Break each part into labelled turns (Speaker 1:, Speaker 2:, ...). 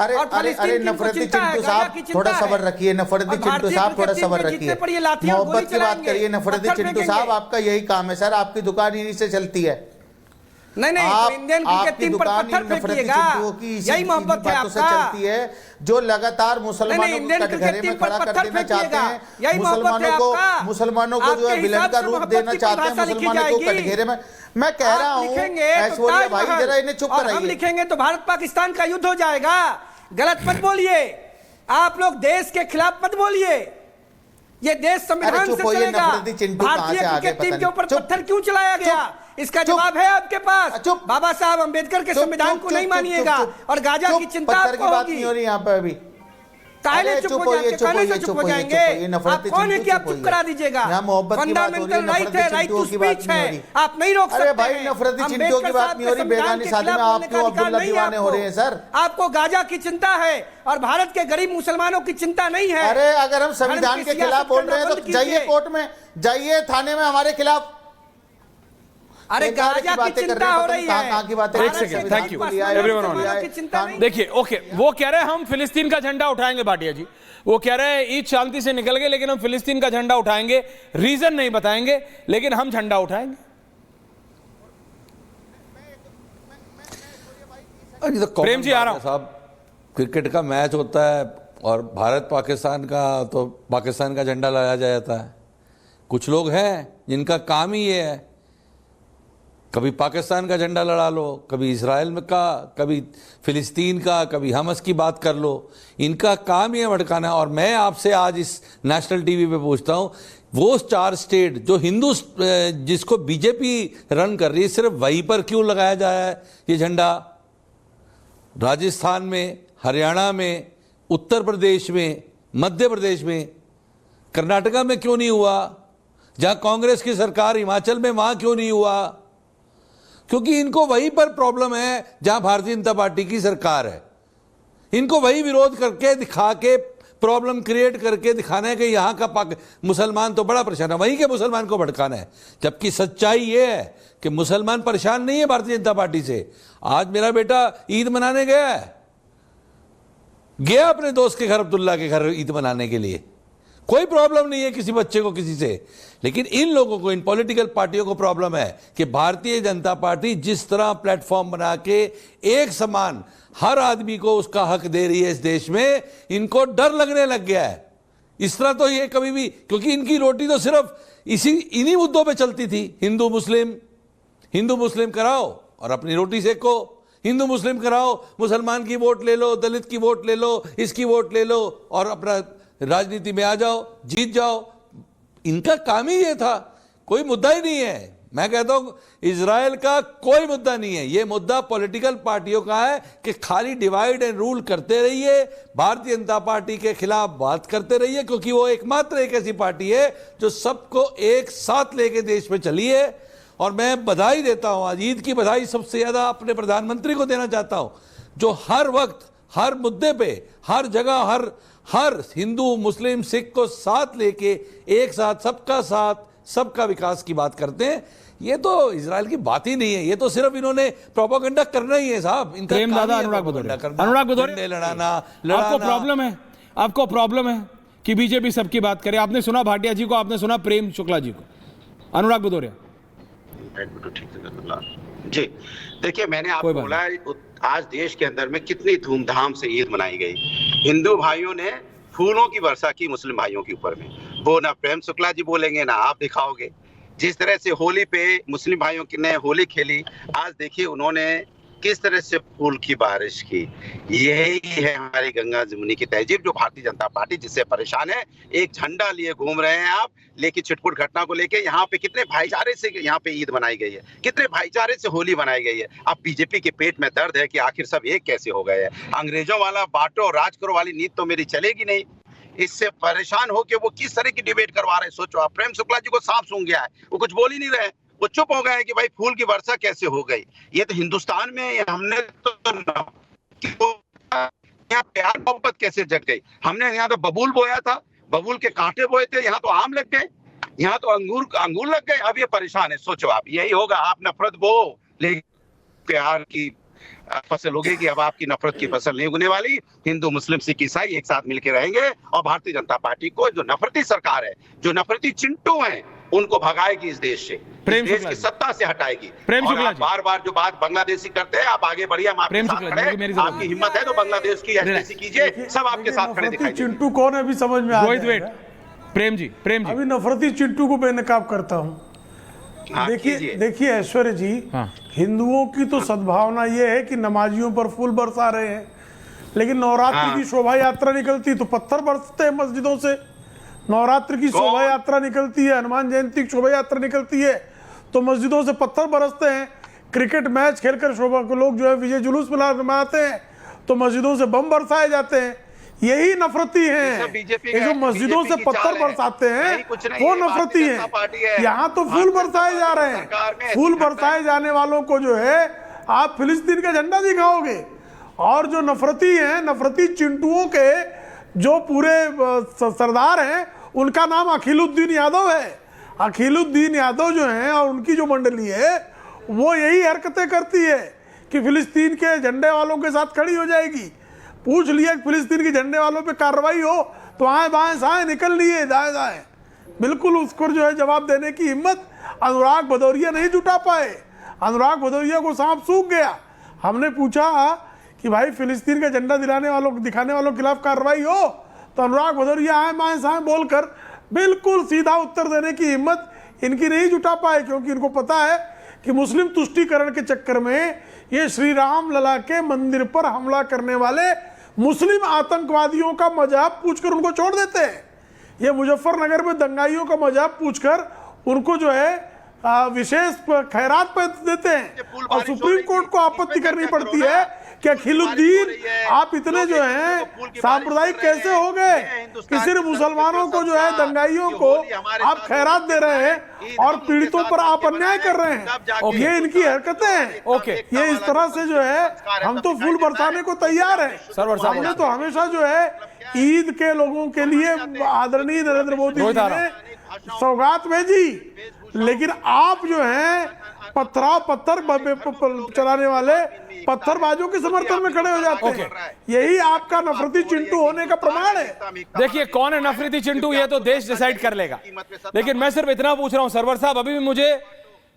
Speaker 1: अरे
Speaker 2: और
Speaker 1: अरे अरे नफरती चिंटू साहब थोड़ा सब्र रखिए, नफरती चिंटू साहब थोड़ा सब्र रखिए, मोहब्बत की बात करिए। नफरती चिंटू साहब आपका यही काम है सर, आपकी दुकान इन्हीं से चलती है।
Speaker 2: नहीं तो इंडियन क्रिकेट टीम पर पत्थर फेंकिएगा, यही मोहब्बत है आपका।
Speaker 1: चलती है जो लगातार मुसलमानों को कटघरे में खड़ा कर देना चाहते हैं, मुसलमानों को जो है विलन का रूप देना चाहते हैं, मुसलमानों को कटघरे में। मैं कह रहा हूँ ऐश्वर्या भाई जरा इन्हें चुप कराइए।
Speaker 2: हम लिखेंगे तो भारत पाकिस्तान का युद्ध हो जाएगा। गलत मत बोलिए, आप लोग देश के खिलाफ मत बोलिए। ये देश संविधान से चलेगा। भारतीय क्रिकेट टीम के ऊपर पत्थर क्यों चलाया गया, इसका जवाब है आपके पास। बाबा साहब अंबेडकर के संविधान को नहीं मानिएगा और गाजा की चिंता आपको होगी।
Speaker 1: यहाँ पे अभी
Speaker 2: काहे चुप हो जाएंगे, काहे से चुप हो जाएंगे? आप कौन है कि आप चुप करा दीजिएगा? फंडामेंटल राइट है, राइट टू स्पीच है, आप नहीं रोक सकते।
Speaker 1: अरे भाई नफरती चिंटू की बात नहीं हो रही, बेगानी शादी में आप क्यों अब्दुल्ला दीवाने हो रहे हैं सर?
Speaker 2: आपको गाजा की चिंता है और भारत के गरीब मुसलमानों की चिंता नहीं है।
Speaker 1: अरे अगर हम संविधान के खिलाफ बोल रहे हैं तो जाइए कोर्ट में, जाइए थाने में हमारे खिलाफ।
Speaker 2: अरे गाजा की चिंता हो रही है।
Speaker 1: कहाँ की बात है?
Speaker 3: एक सेकंड, थैंक यू एवरीवन। देखिए ओके, वो कह रहे हैं हम फिलिस्तीन का झंडा उठाएंगे। भाटिया जी वो कह रहे हैं ईद शांति से निकल गए लेकिन हम फिलिस्तीन का झंडा उठाएंगे, रीजन नहीं बताएंगे लेकिन हम झंडा उठाएंगे। प्रेम जी आ रहा हूं
Speaker 4: साहब, क्रिकेट का मैच होता है और भारत पाकिस्तान का तो पाकिस्तान का झंडा लगाया जाता है। कुछ लोग हैं जिनका काम ही ये है, कभी पाकिस्तान का झंडा लड़ा लो, कभी इसराइल में का, कभी फिलिस्तीन का, कभी हमस की बात कर लो। इनका काम ही है भड़काना। और मैं आपसे आज इस नेशनल टीवी पे पूछता हूँ, वो 4 स्टेट जो हिंदू जिसको बीजेपी रन कर रही है, सिर्फ वहीं पर क्यों लगाया जाए है ये झंडा? राजस्थान में, हरियाणा में, उत्तर प्रदेश में, मध्य प्रदेश में, कर्नाटका में क्यों नहीं हुआ? जहाँ कांग्रेस की सरकार हिमाचल में, वहाँ क्यों नहीं हुआ? क्योंकि इनको वहीं पर प्रॉब्लम है जहां भारतीय जनता पार्टी की सरकार है। इनको वही विरोध करके दिखा के प्रॉब्लम क्रिएट करके दिखाना है कि यहाँ का मुसलमान तो बड़ा परेशान है, वहीं के मुसलमान को भड़काना है। जबकि सच्चाई ये है कि मुसलमान परेशान नहीं है भारतीय जनता पार्टी से। आज मेरा बेटा ईद मनाने गया अपने दोस्त के घर, अब्दुल्ला के घर ईद मनाने के लिए। कोई प्रॉब्लम नहीं है किसी बच्चे को किसी से, लेकिन इन लोगों को, इन पॉलिटिकल पार्टियों को प्रॉब्लम है कि भारतीय जनता पार्टी जिस तरह प्लेटफॉर्म बना के एक समान हर आदमी को उसका हक दे रही है इस देश में, इनको डर लगने लग गया है। इस तरह तो ये कभी भी, क्योंकि इनकी रोटी तो सिर्फ इन्हीं मुद्दों पे चलती थी, हिंदू मुस्लिम कराओ और अपनी रोटी सेको, हिंदू मुस्लिम कराओ, मुसलमान की वोट ले लो, दलित की वोट ले लो, इसकी वोट ले लो और अपना राजनीति में आ जाओ, जीत जाओ। इनका काम ही ये था, कोई मुद्दा ही नहीं है। मैं कहता हूं इजराइल का कोई मुद्दा नहीं है, ये मुद्दा पॉलिटिकल पार्टियों का है कि खाली डिवाइड एंड रूल करते रहिए, भारतीय जनता पार्टी के खिलाफ बात करते रहिए, क्योंकि वो एकमात्र एक ऐसी पार्टी है जो सबको एक साथ लेके देश में चली है। और मैं बधाई देता हूं, आज ईद की बधाई सबसे ज्यादा अपने प्रधानमंत्री को देना चाहता हूं, जो हर वक्त, हर मुद्दे पे, हर जगह, हर हिंदू मुस्लिम सिख को साथ लेके एक साथ सबका विकास की बात करते हैं। ये तो इजराइल की बात ही नहीं है, ये तो सिर्फ इन्होंने प्रोपेगेंडा करना ही है साहब। इनका
Speaker 3: दादा अनुराग भदौरिया लड़ाना आपको प्रॉब्लम है कि बीजेपी सबकी बात करे। आपने सुना भाटिया जी को, आपने सुना प्रेम शुक्ला जी को। अनुराग भदौरिया
Speaker 5: जी, देखिए मैंने आपको बोला आज देश के अंदर में कितनी धूमधाम से ईद मनाई गई। हिंदू भाइयों ने फूलों की वर्षा की मुस्लिम भाइयों के ऊपर में, वो ना प्रेम शुक्ला जी बोलेंगे ना आप दिखाओगे। जिस तरह से होली पे मुस्लिम भाइयों ने होली खेली, आज देखिए उन्होंने किस तरह से फूल की बारिश की। यही है हमारी गंगा जमुनी की तहजीब, जो भारतीय जनता पार्टी जिससे परेशान है। एक झंडा लिए घूम रहे हैं आप, लेकिन छिटपुट घटना को लेके यहाँ पे कितने भाईचारे से यहाँ पे ईद मनाई गई है, कितने भाईचारे से होली मनाई गई है। अब बीजेपी के पेट में दर्द है कि आखिर सब एक कैसे हो गए हैं। अंग्रेजों वाला बांटो राज करो वाली नीति तो मेरी चलेगी नहीं। इससे परेशान होकर वो किस तरह की डिबेट करवा रहे हैं सोचो आप। प्रेम शुक्ला जी को सांप सूंघ गया है, वो कुछ बोल ही नहीं रहे, वो चुप हो गए कि भाई फूल की वर्षा कैसे हो गई। ये तो हिंदुस्तान में हमने तो यहाँ प्यार मोहब्बत कैसे जग गई। हमने यहाँ तो बबूल बोया था, बबूल के कांटे बोए थे, यहाँ तो आम लग गए, यहाँ तो अंगूर लग गए। अब ये परेशान है, सोचो आप। यही होगा, आप नफरत बो लेकिन प्यार की फसल होगी, अब आपकी नफरत की फसल नहीं उगने वाली। हिंदू मुस्लिम सिख ईसाई एक साथ मिलकर रहेंगे और भारतीय जनता पार्टी को, जो नफरती सरकार है, जो नफरती चिंटू हैं, उनको भगाएगी इस देश से, इस देश की सत्ता से हटाएगी। और आप बार बार जो बात बांग्लादेश की करते हैं, आप आगे बढ़िए, हम आपके साथ खड़े हैं। आपकी हिम्मत है तो बांग्लादेश की ऐसी कीजिए, सब आपके साथ खड़े दिखाई देंगे।
Speaker 6: चिंटू कौन है अभी समझ में आ जाएगा।
Speaker 3: प्रेम जी
Speaker 6: अभी नफरती चिंटू को बेनकाब करता हूँ। देखिए ऐश्वर्य जी, हिंदुओं की तो सद्भावना ये है कि नमाजियों पर फूल बरसा रहे हैं, लेकिन नवरात्रि की शोभा यात्रा निकलती तो पत्थर बरसते हैं मस्जिदों से। नवरात्रि की शोभा यात्रा निकलती है, हनुमान जयंती की शोभा यात्रा निकलती है तो मस्जिदों से पत्थर बरसते हैं। क्रिकेट मैच खेलकर शोभा को लोग जो है विजय जुलूस मनाते हैं तो मस्जिदों से बम बरसाए जाते हैं। यही नफरती हैं, ये जो मस्जिदों से पत्थर बरसाते हैं वो नफरती हैं। यहाँ तो फूल बरसाए जा रहे हैं। फूल बरसाए जाने वालों को जो है आप फिलिस्तीन का झंडा दिखाओगे, और जो नफरती हैं, नफरती चिंटुओं के जो पूरे सरदार हैं, उनका नाम अखिलुद्दीन यादव है। अखिलुद्दीन यादव जो हैं और उनकी जो मंडली है वो यही हरकतें करती है कि फिलिस्तीन के झंडे वालों के साथ खड़ी हो जाएगी। पूछ लिया फिलिस्तीन के झंडे वालों पे कार्रवाई हो तो आए बाएं साएं निकल लिए, दाएं दाएं। बिल्कुल उसको जो है जवाब देने की हिम्मत अनुराग भदौरिया नहीं जुटा पाए। अनुराग भदौरिया को सांप सूख गया। हमने पूछा कि भाई फिलिस्तीन का झंडा दिखाने वालों के खिलाफ कार्रवाई हो तो अनुराग भदौरिया आए बाएं साएं बोलकर बिल्कुल सीधा उत्तर देने की हिम्मत इनकी नहीं जुटा पाए, क्योंकि इनको पता है कि मुस्लिम तुष्टीकरण के चक्कर में ये श्री राम लला के मंदिर पर हमला करने वाले मुस्लिम आतंकवादियों का मजाक पूछकर उनको छोड़ देते हैं। ये मुजफ्फरनगर में दंगाइयों का मजाक पूछकर उनको जो है विशेष खैरात पे देते हैं, और सुप्रीम कोर्ट को आपत्ति करनी पड़ती है कि अखिलुद्दीन आप इतने जो हैं सांप्रदायिक कैसे हो गए कि सिर्फ मुसलमानों को जो है दंगाइयों को आप खैरात दे रहे हैं और पीड़ितों पर आप अन्याय कर रहे हैं। ये इनकी हरकतें हैं। ये इस तरह से जो है हम तो फूल बरसाने को तैयार हैं। हमने तो हमेशा जो है ईद के लोगों के लिए आदरणीय नरेंद्र मोदी जी ने सौगात भेजी, लेकिन आप जो हैं पत्थर चलाने वाले पत्थरबाजों के समर्थन में खड़े हो जाते हैं। यही आपका नफरती चिंटू होने का प्रमाण है।
Speaker 3: देखिए कौन है नफरती चिंटू, ये तो देश डिसाइड कर लेगा। लेकिन मैं सिर्फ इतना पूछ रहा हूं सरवर साहब, अभी भी मुझे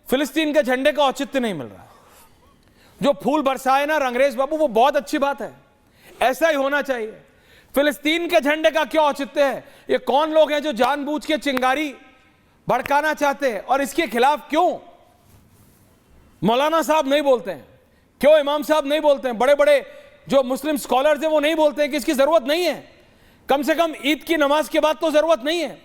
Speaker 3: फिलिस्तीन के झंडे का औचित्य नहीं मिल रहा। जो फूल बरसाए ना रंगरेज बाबू, वो बहुत अच्छी बात है, ऐसा ही होना चाहिए। फिलिस्तीन के झंडे का क्यों औचित्य है? ये कौन लोग हैं जो जानबूझ के चिंगारी भड़काना चाहते हैं, और इसके खिलाफ क्यों मौलाना साहब नहीं बोलते हैं, क्यों इमाम साहब नहीं बोलते हैं, बड़े बड़े जो मुस्लिम स्कॉलर्स हैं वो नहीं बोलते हैं कि इसकी जरूरत नहीं है? कम से कम ईद की नमाज के बाद तो जरूरत नहीं है।